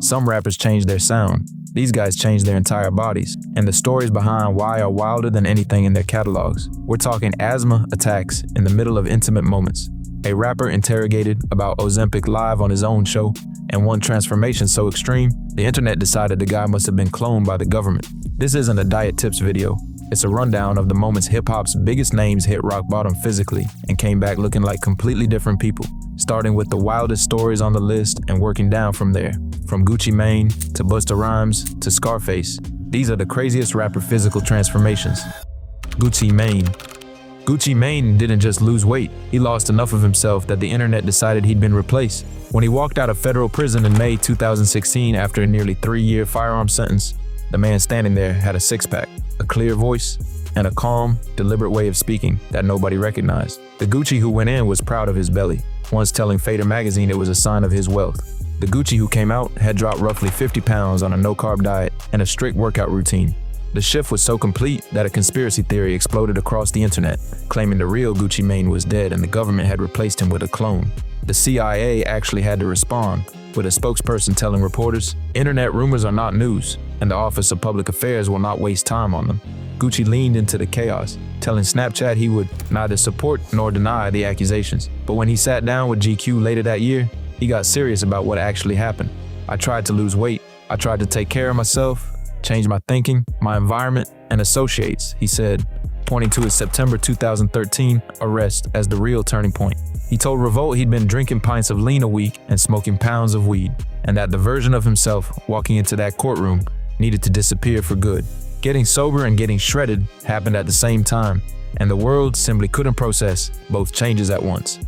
Some rappers change their sound. These guys change their entire bodies, and the stories behind why are wilder than anything in their catalogs. We're talking asthma attacks in the middle of intimate moments. A rapper interrogated about Ozempic live on his own show, and one transformation so extreme, the internet decided the guy must have been cloned by the government. This isn't a diet tips video. It's a rundown of the moments hip-hop's biggest names hit rock bottom physically and came back looking like completely different people, starting with the wildest stories on the list and working down from there. From Gucci Mane to Busta Rhymes to Scarface, these are the craziest rapper physical transformations. Gucci Mane. Gucci Mane didn't just lose weight, he lost enough of himself that the internet decided he'd been replaced. When he walked out of federal prison in May 2016 after a nearly 3-year firearm sentence, the man standing there had a six-pack, a clear voice, and a calm, deliberate way of speaking that nobody recognized. The Gucci who went in was proud of his belly, once telling Fader magazine it was a sign of his wealth. The Gucci who came out had dropped roughly 50 pounds on a no-carb diet and a strict workout routine. The shift was so complete that a conspiracy theory exploded across the internet, claiming the real Gucci Mane was dead and the government had replaced him with a clone. The CIA actually had to respond, with a spokesperson telling reporters, "Internet rumors are not news, and the Office of Public Affairs will not waste time on them." Gucci leaned into the chaos, telling Snapchat he would neither support nor deny the accusations. But when he sat down with GQ later that year, he got serious about what actually happened. "I tried to lose weight. I tried to take care of myself, change my thinking, my environment, and associates," he said, pointing to his September 2013 arrest as the real turning point. He told Revolt he'd been drinking pints of lean a week and smoking pounds of weed, and that the version of himself walking into that courtroom needed to disappear for good. Getting sober and getting shredded happened at the same time, and the world simply couldn't process both changes at once.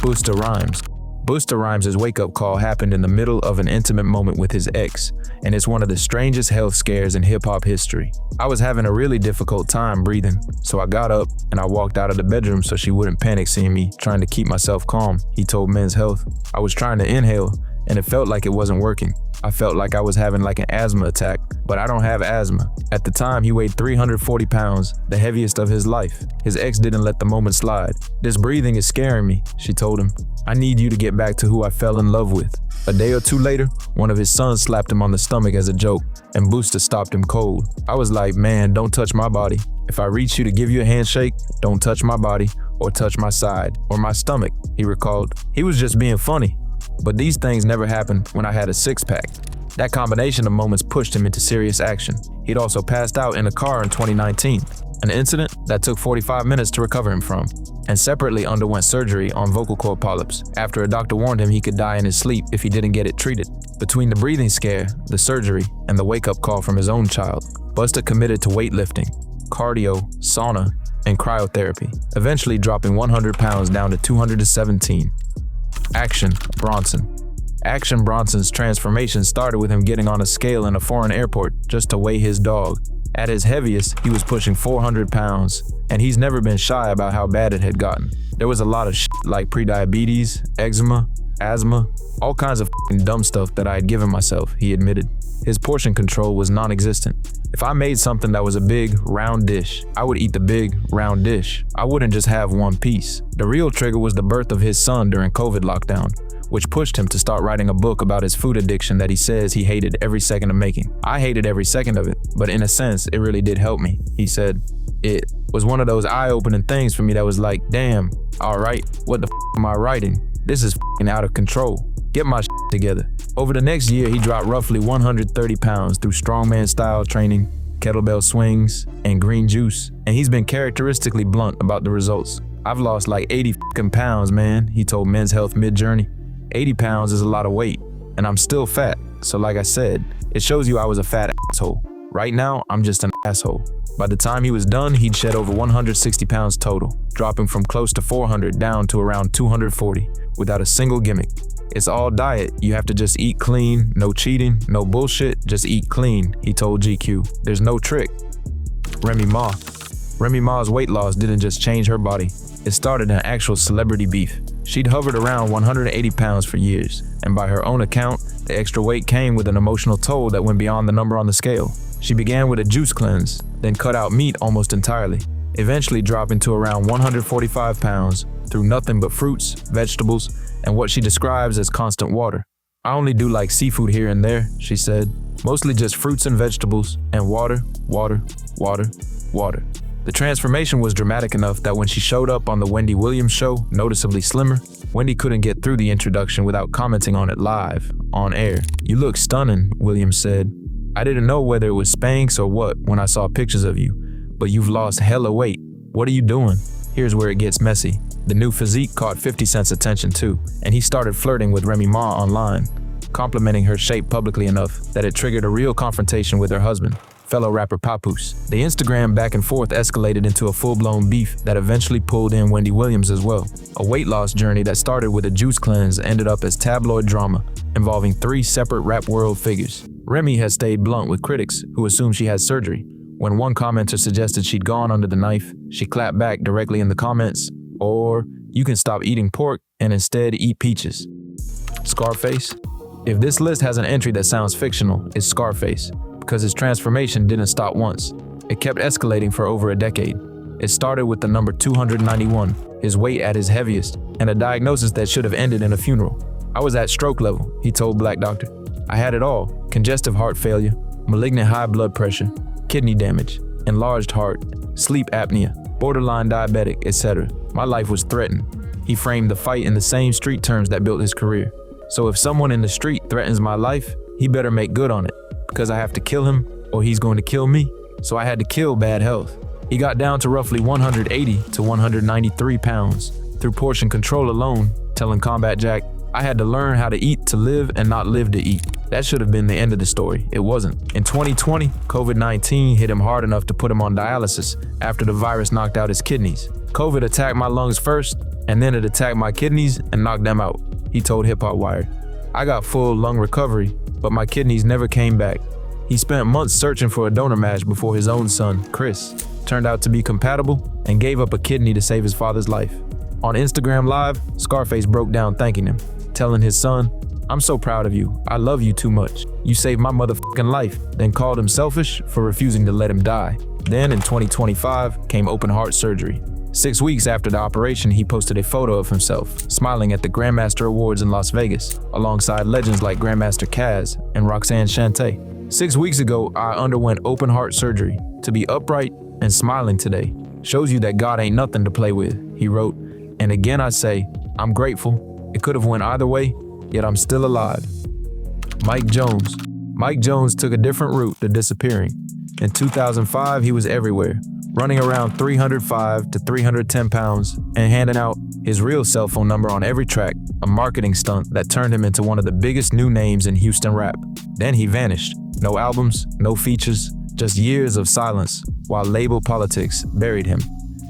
Busta Rhymes. Busta Rhymes' wake-up call happened in the middle of an intimate moment with his ex, and it's one of the strangest health scares in hip-hop history. "I was having a really difficult time breathing, so I got up and I walked out of the bedroom so she wouldn't panic seeing me trying to keep myself calm," he told Men's Health. "I was trying to inhale, and it felt like it wasn't working. I felt like I was having like an asthma attack, but I don't have asthma." At the time, he weighed 340 pounds, the heaviest of his life. His ex didn't let the moment slide. "This breathing is scaring me," she told him. "I need you to get back to who I fell in love with." A day or two later, one of his sons slapped him on the stomach as a joke, and Busta stopped him cold. "I was like, man, don't touch my body. If I reach you to give you a handshake, don't touch my body or touch my side or my stomach," he recalled. He was just being funny. But these things never happened when I had a six-pack. That combination of moments pushed him into serious action. He'd also passed out in a car in 2019, an incident that took 45 minutes to recover him from, and separately underwent surgery on vocal cord polyps after a doctor warned him he could die in his sleep if he didn't get it treated. Between the breathing scare, the surgery, and the wake-up call from his own child, Busta committed to weightlifting, cardio, sauna, and cryotherapy, eventually dropping 100 pounds down to 217. Action Bronson. Action Bronson's transformation started with him getting on a scale in a foreign airport just to weigh his dog. At his heaviest, he was pushing 400 pounds, and he's never been shy about how bad it had gotten. There was a lot of shit like prediabetes, eczema, asthma, all kinds of dumb stuff that I had given myself, he admitted. His portion control was non-existent. If I made something that was a big, round dish, I would eat the big, round dish. I wouldn't just have one piece. The real trigger was the birth of his son during COVID lockdown, which pushed him to start writing a book about his food addiction that he says he hated every second of making. "I hated every second of it, but in a sense, it really did help me," he said. "It was one of those eye-opening things for me that was like, damn, all right, what the am I writing? This is out of control. Get my together." Over the next year, he dropped roughly 130 pounds through strongman style training, kettlebell swings, and green juice, and he's been characteristically blunt about the results. "I've lost like 80 pounds, man," he told Men's Health mid-journey. 80 pounds is a lot of weight, and I'm still fat, so like I said, it shows you I was a fat asshole. Right now, I'm just an asshole. By the time he was done, he'd shed over 160 pounds total, dropping from close to 400 down to around 240, without a single gimmick. "It's all diet. You have to just eat clean, no cheating, no bullshit, just eat clean," he told GQ. "There's no trick." Remy Ma. Remy Ma's weight loss didn't just change her body. It started an actual celebrity beef. She'd hovered around 180 pounds for years, and by her own account, the extra weight came with an emotional toll that went beyond the number on the scale. She began with a juice cleanse, then cut out meat almost entirely, eventually dropping to around 145 pounds through nothing but fruits, vegetables, and what she describes as constant water. I only do like seafood here and there, she said. Mostly just fruits and vegetables, and water, water, water, water. The transformation was dramatic enough that when she showed up on the Wendy Williams show, noticeably slimmer, Wendy couldn't get through the introduction without commenting on it live, on air. "You look stunning," Williams said. "I didn't know whether it was Spanx or what when I saw pictures of you, but you've lost hella weight. What are you doing?" Here's where it gets messy. The new physique caught 50 Cent's attention too, and he started flirting with Remy Ma online, complimenting her shape publicly enough that it triggered a real confrontation with her husband, fellow rapper Papoose. The Instagram back and forth escalated into a full-blown beef that eventually pulled in Wendy Williams as well. A weight loss journey that started with a juice cleanse ended up as tabloid drama, involving 3 separate rap world figures. Remy has stayed blunt with critics who assume she has surgery. When one commenter suggested she'd gone under the knife, she clapped back directly in the comments, or "You can stop eating pork and instead eat peaches." Scarface? If this list has an entry that sounds fictional, it's Scarface, because his transformation didn't stop once. It kept escalating for over a decade. It started with the number 291, his weight at his heaviest, and a diagnosis that should have ended in a funeral. "I was at stroke level," he told Black Doctor. "I had it all: congestive heart failure, malignant high blood pressure, kidney damage, enlarged heart, sleep apnea, borderline diabetic, etc. My life was threatened." He framed the fight in the same street terms that built his career. "So if someone in the street threatens my life, he better make good on it, because I have to kill him or he's going to kill me. So I had to kill bad health." He got down to roughly 180 to 193 pounds through portion control alone, telling Combat Jack, "I had to learn how to eat to live and not live to eat." That should have been the end of the story. It wasn't. In 2020, COVID-19 hit him hard enough to put him on dialysis after the virus knocked out his kidneys. "COVID attacked my lungs first, and then it attacked my kidneys and knocked them out," he told Hip Hop Wired. "I got full lung recovery, but my kidneys never came back." He spent months searching for a donor match before his own son, Chris, turned out to be compatible and gave up a kidney to save his father's life. On Instagram Live, Scarface broke down thanking him, telling his son, "I'm so proud of you. I love you too much. You saved my motherfucking life," then called him selfish for refusing to let him die. Then in 2025 came open heart surgery. 6 weeks after the operation, he posted a photo of himself, smiling at the Grandmaster Awards in Las Vegas, alongside legends like Grandmaster Caz and Roxanne Shante. "6 weeks ago, I underwent open heart surgery. To be upright and smiling today shows you that God ain't nothing to play with," he wrote. "And again I say, I'm grateful. It could have went either way, yet I'm still alive." Mike Jones. Mike Jones took a different route to disappearing. In 2005, he was everywhere, running around 305 to 310 pounds and handing out his real cell phone number on every track, a marketing stunt that turned him into one of the biggest new names in Houston rap. Then he vanished. No albums, no features, just years of silence, while label politics buried him.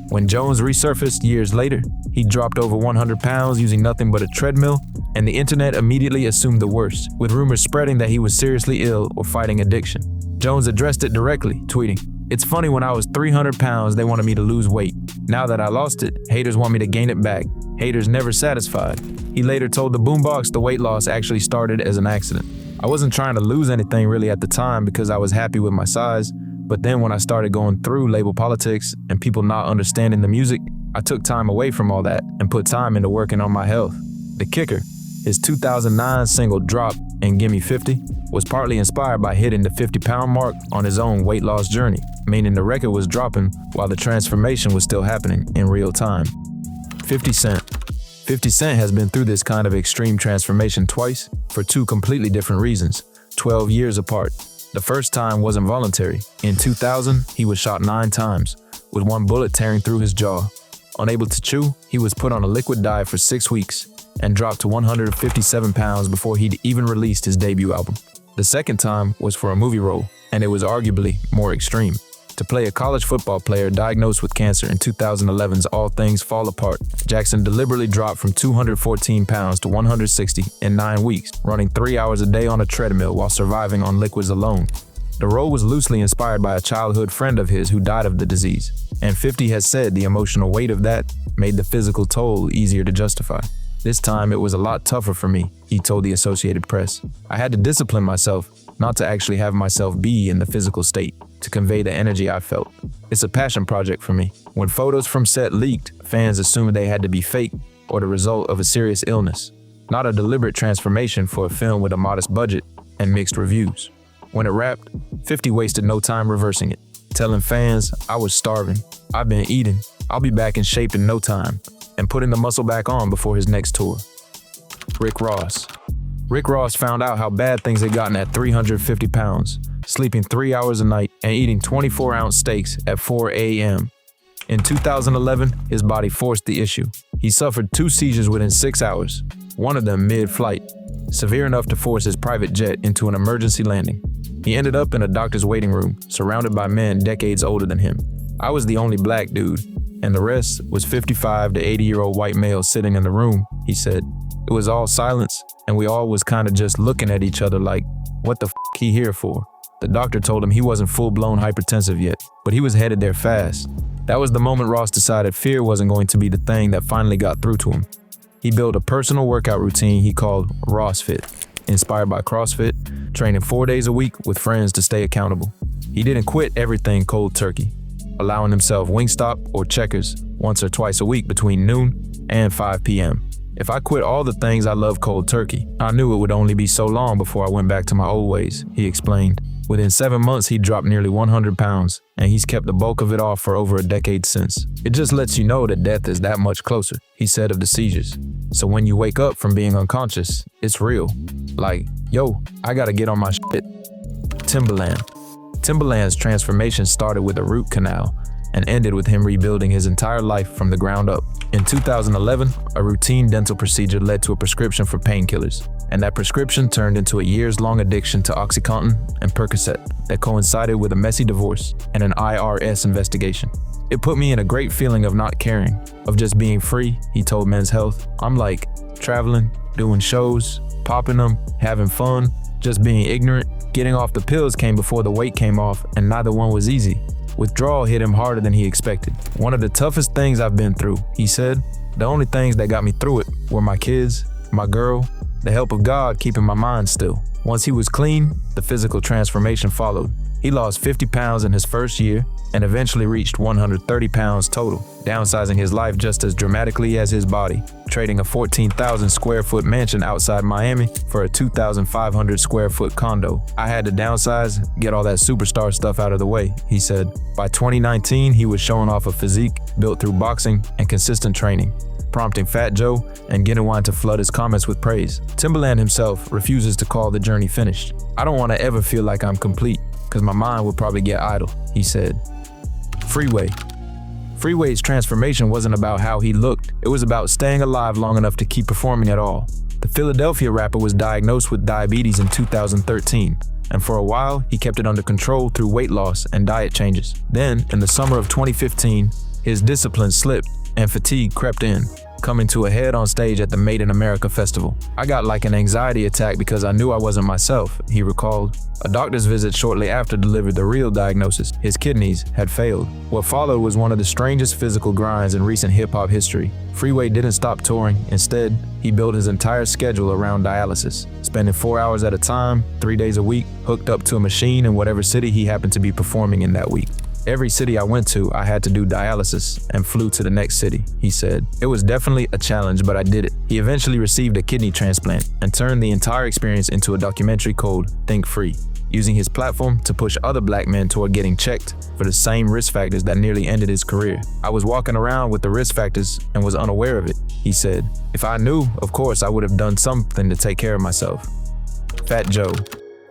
When Jones resurfaced years later, he dropped over 100 pounds using nothing but a treadmill, and the internet immediately assumed the worst, with rumors spreading that he was seriously ill or fighting addiction. Jones addressed it directly, tweeting, "It's funny, when I was 300 pounds, they wanted me to lose weight. Now that I lost it, haters want me to gain it back. Haters never satisfied." He later told the Boombox the weight loss actually started as an accident. "I wasn't trying to lose anything really at the time because I was happy with my size, but then when I started going through label politics and people not understanding the music, I took time away from all that and put time into working on my health." The kicker, his 2009 single Drop and Gimme 50 was partly inspired by hitting the 50-pound mark on his own weight loss journey, meaning the record was dropping while the transformation was still happening in real time. 50 Cent. 50 Cent has been through this kind of extreme transformation twice for 2 completely different reasons, 12 years apart. The first time wasn't voluntary. In 2000, he was shot 9 times, with 1 bullet tearing through his jaw. Unable to chew, he was put on a liquid diet for 6 weeks and dropped to 157 pounds before he'd even released his debut album. The second time was for a movie role, and it was arguably more extreme. To play a college football player diagnosed with cancer in 2011's All Things Fall Apart, Jackson deliberately dropped from 214 pounds to 160 in 9 weeks, running 3 hours a day on a treadmill while surviving on liquids alone. The role was loosely inspired by a childhood friend of his who died of the disease, and 50 has said the emotional weight of that made the physical toll easier to justify. "This time it was a lot tougher for me," he told the Associated Press. "I had to discipline myself not to actually have myself be in the physical state, to convey the energy I felt. It's a passion project for me." When photos from set leaked, fans assumed they had to be fake or the result of a serious illness. not a deliberate transformation for a film with a modest budget and mixed reviews. When it wrapped, 50 wasted no time reversing it, telling fans, I was starving, I've been eating, I'll be back in shape in no time, and putting the muscle back on before his next tour. Rick Ross. Rick Ross found out how bad things had gotten at 350 pounds, sleeping 3 hours a night and eating 24-ounce steaks at 4 a.m. In 2011, his body forced the issue. He suffered 2 seizures within 6 hours, one of them mid-flight, severe enough to force his private jet into an emergency landing. He ended up in a doctor's waiting room, surrounded by men decades older than him. I was the only black dude, and the rest was 55 to 80-year-old white males sitting in the room, he said. It was all silence, and we all was kinda just looking at each other like, what the f*** he here for? The doctor told him he wasn't full-blown hypertensive yet, but he was headed there fast. That was the moment Ross decided fear wasn't going to be the thing that finally got through to him. He built a personal workout routine he called RossFit, inspired by CrossFit, training 4 days a week with friends to stay accountable. He didn't quit everything cold turkey, allowing himself Wingstop or Checkers once or twice a week between noon and 5 p.m. If I quit all the things I love cold turkey, I knew it would only be so long before I went back to my old ways, he explained. Within 7 months, he dropped nearly 100 pounds, and he's kept the bulk of it off for over a decade since. It just lets you know that death is that much closer, he said of the seizures. So when you wake up from being unconscious, it's real. Like, yo, I gotta get on my shit. Timbaland. Timbaland's transformation started with a root canal and ended with him rebuilding his entire life from the ground up. In 2011, a routine dental procedure led to a prescription for painkillers, and that prescription turned into a years-long addiction to OxyContin and Percocet that coincided with a messy divorce and an IRS investigation. It put me in a great feeling of not caring, of just being free, he told Men's Health. I'm like, traveling, doing shows, popping them, having fun, just being ignorant. Getting off the pills came before the weight came off, and neither one was easy. Withdrawal hit him harder than he expected. One of the toughest things I've been through, he said. The only things that got me through it were my kids, my girl, the help of God keeping my mind still. Once he was clean, the physical transformation followed. He lost 50 pounds in his first year and eventually reached 130 pounds total, downsizing his life just as dramatically as his body, trading a 14,000 square foot mansion outside Miami for a 2,500 square foot condo. I had to downsize, get all that superstar stuff out of the way, he said. By 2019, he was showing off a physique built through boxing and consistent training, prompting Fat Joe and Genuine to flood his comments with praise. Timbaland himself refuses to call the journey finished. I don't want to ever feel like I'm complete, because my mind would probably get idle, he said. Freeway. Freeway's transformation wasn't about how he looked, it was about staying alive long enough to keep performing at all. The Philadelphia rapper was diagnosed with diabetes in 2013, and for a while, he kept it under control through weight loss and diet changes. Then, in the summer of 2015, his discipline slipped and fatigue crept in, coming to a head on stage at the Made in America festival. I got like an anxiety attack because I knew I wasn't myself, he recalled. A doctor's visit shortly after delivered the real diagnosis. His kidneys had failed. What followed was one of the strangest physical grinds in recent hip-hop history. Freeway didn't stop touring. Instead, he built his entire schedule around dialysis, spending 4 hours at a time, 3 days a week, hooked up to a machine in whatever city he happened to be performing in that week. Every city I went to, I had to do dialysis and flew to the next city, he said. It was definitely a challenge, but I did it. He eventually received a kidney transplant and turned the entire experience into a documentary called Think Free, using his platform to push other black men toward getting checked for the same risk factors that nearly ended his career. I was walking around with the risk factors and was unaware of it, he said. If I knew, of course, I would have done something to take care of myself. Fat Joe.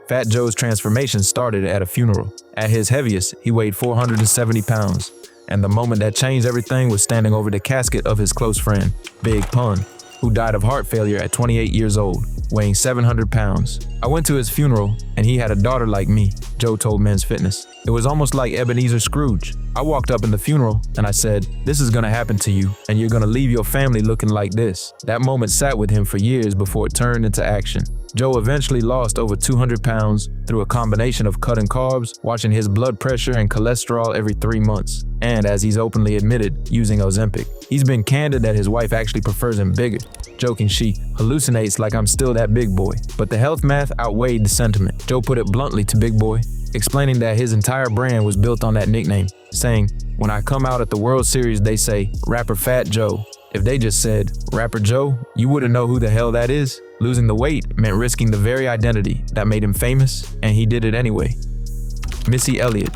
Fat Joe's transformation started at a funeral. At his heaviest, he weighed 470 pounds, and the moment that changed everything was standing over the casket of his close friend, Big Pun, who died of heart failure at 28 years old, weighing 700 pounds. I went to his funeral, and he had a daughter like me, Joe told Men's Fitness. It was almost like Ebenezer Scrooge. I walked up in the funeral, and I said, "This is gonna happen to you, and you're gonna leave your family looking like this." That moment sat with him for years before it turned into action. Joe eventually lost over 200 pounds through a combination of cutting carbs, watching his blood pressure and cholesterol every 3 months, and as he's openly admitted, using Ozempic. He's been candid that his wife actually prefers him bigger, joking she hallucinates like I'm still that big boy. But the health math outweighed the sentiment. Joe put it bluntly to Big Boy, explaining that his entire brand was built on that nickname, saying, "When I come out at the World Series, they say, Rapper Fat Joe. If they just said, Rapper Joe, you wouldn't know who the hell that is. Losing the weight meant risking the very identity that made him famous, and he did it anyway. Missy Elliott.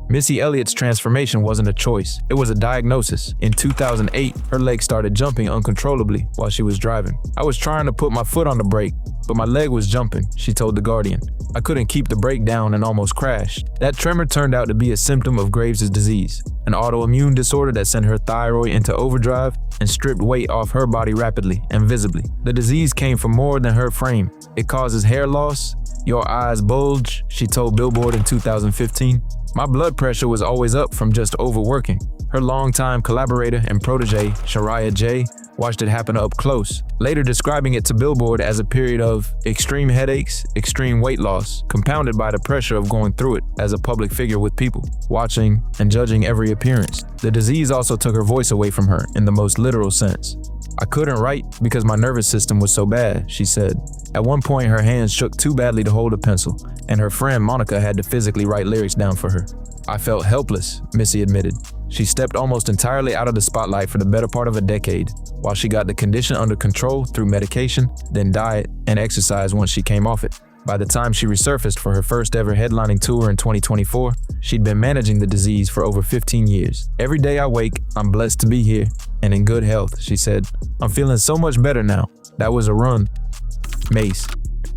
Missy Elliott's transformation wasn't a choice, it was a diagnosis. In 2008, her legs started jumping uncontrollably while she was driving. I was trying to put my foot on the brake, but my leg was jumping, she told The Guardian. I couldn't keep the brake down and almost crashed. That tremor turned out to be a symptom of Graves' disease, an autoimmune disorder that sent her thyroid into overdrive and stripped weight off her body rapidly and visibly. The disease came from more than her frame. It causes hair loss, your eyes bulge, she told Billboard in 2015. My blood pressure was always up from just overworking. Her longtime collaborator and protege, Shariah J., watched it happen up close, later describing it to Billboard as a period of extreme headaches, extreme weight loss, compounded by the pressure of going through it as a public figure with people, watching and judging every appearance. The disease also took her voice away from her in the most literal sense. I couldn't write because my nervous system was so bad, she said. At one point, her hands shook too badly to hold a pencil, and her friend Monica had to physically write lyrics down for her. I felt helpless, Missy admitted. She stepped almost entirely out of the spotlight for the better part of a decade, while she got the condition under control through medication, then diet, and exercise once she came off it. By the time she resurfaced for her first ever headlining tour in 2024, she'd been managing the disease for over 15 years. Every day I wake, I'm blessed to be here and in good health, she said. I'm feeling so much better now. That was a run. Mase.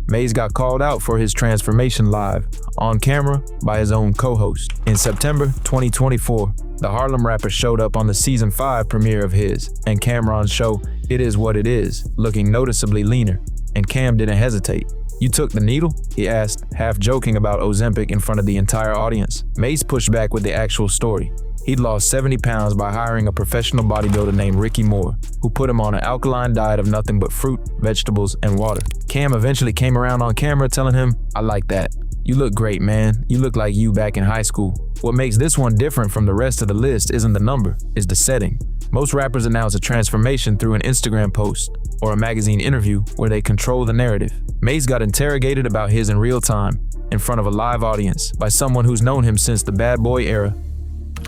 Mase got called out for his transformation live, on camera, by his own co-host. In September 2024, the Harlem rapper showed up on the season 5 premiere of his and Cameron's show It Is What It Is, looking noticeably leaner, and Cam didn't hesitate. You took the needle? He asked, half joking about Ozempic in front of the entire audience. Mase pushed back with the actual story. He'd lost 70 pounds by hiring a professional bodybuilder named Ricky Moore, who put him on an alkaline diet of nothing but fruit, vegetables, and water. Cam eventually came around on camera telling him, I like that. You look great, man. You look like you back in high school. What makes this one different from the rest of the list isn't the number, it's the setting. Most rappers announce a transformation through an Instagram post or a magazine interview where they control the narrative. Mase got interrogated about his in real time, in front of a live audience, by someone who's known him since the Bad Boy era,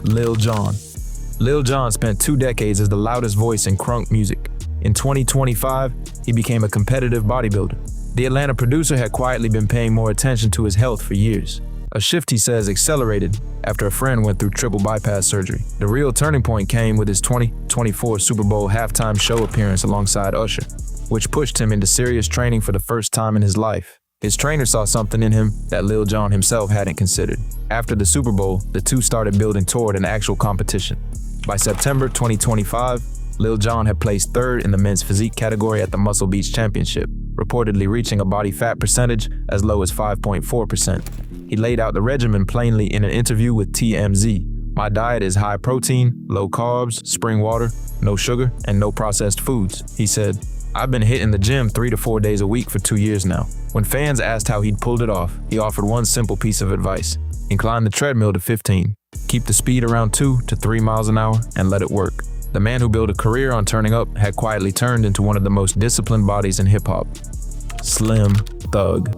Lil Jon. Lil Jon spent 2 decades as the loudest voice in crunk music. In 2025, he became a competitive bodybuilder. The Atlanta producer had quietly been paying more attention to his health for years. A shift, he says, accelerated after a friend went through triple bypass surgery. The real turning point came with his 2024 Super Bowl halftime show appearance alongside Usher, which pushed him into serious training for the first time in his life. His trainer saw something in him that Lil Jon himself hadn't considered. After the Super Bowl, the two started building toward an actual competition. By September 2025, Lil Jon had placed 3rd in the men's physique category at the Muscle Beach Championship, reportedly reaching a body fat percentage as low as 5.4%. He laid out the regimen plainly in an interview with TMZ. My diet is high protein, low carbs, spring water, no sugar, and no processed foods, he said. I've been hitting the gym 3 to 4 days a week for 2 years now. When fans asked how he'd pulled it off, he offered one simple piece of advice. Incline the treadmill to 15. Keep the speed around 2 to 3 miles an hour and let it work. The man who built a career on turning up had quietly turned into one of the most disciplined bodies in hip-hop. Slim Thug.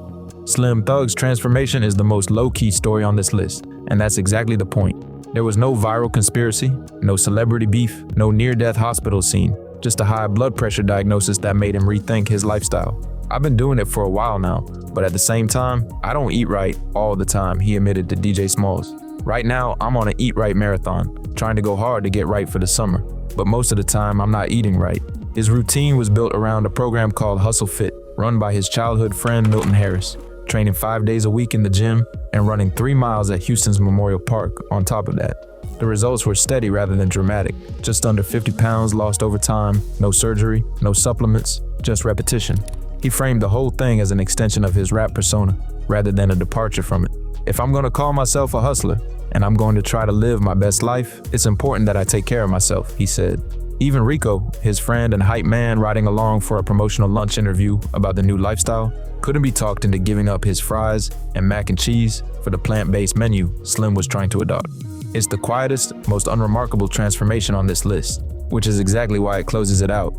Slim Thug's transformation is the most low-key story on this list, and that's exactly the point. There was no viral conspiracy, no celebrity beef, no near-death hospital scene, just a high blood pressure diagnosis that made him rethink his lifestyle. I've been doing it for a while now, but at the same time, I don't eat right all the time, he admitted to DJ Smalls. Right now, I'm on an Eat Right marathon, trying to go hard to get right for the summer, but most of the time, I'm not eating right. His routine was built around a program called Hustle Fit, run by his childhood friend Milton Harris, training 5 days a week in the gym and running 3 miles at Houston's Memorial Park on top of that. The results were steady rather than dramatic. Just under 50 pounds lost over time, no surgery, no supplements, just repetition. He framed the whole thing as an extension of his rap persona, rather than a departure from it. If I'm gonna call myself a hustler, and I'm going to try to live my best life, it's important that I take care of myself, he said. Even Rico, his friend and hype man riding along for a promotional lunch interview about the new lifestyle, couldn't be talked into giving up his fries and mac and cheese for the plant-based menu Slim was trying to adopt. It's the quietest, most unremarkable transformation on this list, which is exactly why it closes it out.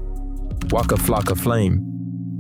Waka Flocka Flame.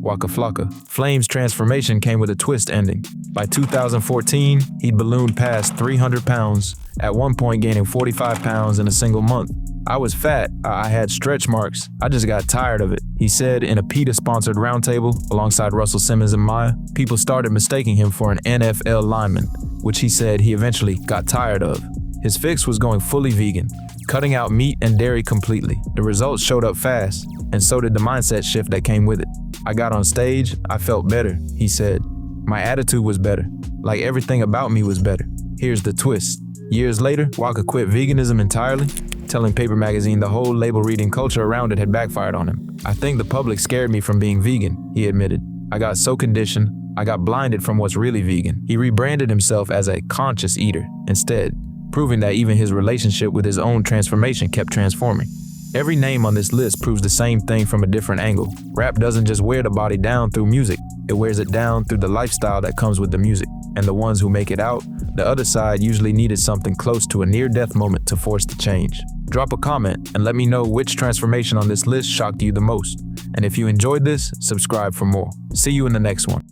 Waka Flocka. Flame's transformation came with a twist ending. By 2014, he'd ballooned past 300 pounds, at one point gaining 45 pounds in a single month. I was fat, I had stretch marks, I just got tired of it. He said in a PETA-sponsored roundtable alongside Russell Simmons and Maya, people started mistaking him for an NFL lineman, which he said he eventually got tired of. His fix was going fully vegan, cutting out meat and dairy completely. The results showed up fast, and so did the mindset shift that came with it. I got on stage, I felt better, he said. My attitude was better, like everything about me was better. Here's the twist. Years later, Walker quit veganism entirely, telling Paper Magazine the whole label-reading culture around it had backfired on him. I think the public scared me from being vegan, he admitted. I got so conditioned, I got blinded from what's really vegan. He rebranded himself as a conscious eater instead, proving that even his relationship with his own transformation kept transforming. Every name on this list proves the same thing from a different angle. Rap doesn't just wear the body down through music, it wears it down through the lifestyle that comes with the music. And the ones who make it out, the other side usually needed something close to a near-death moment to force the change. Drop a comment and let me know which transformation on this list shocked you the most. And if you enjoyed this, subscribe for more. See you in the next one.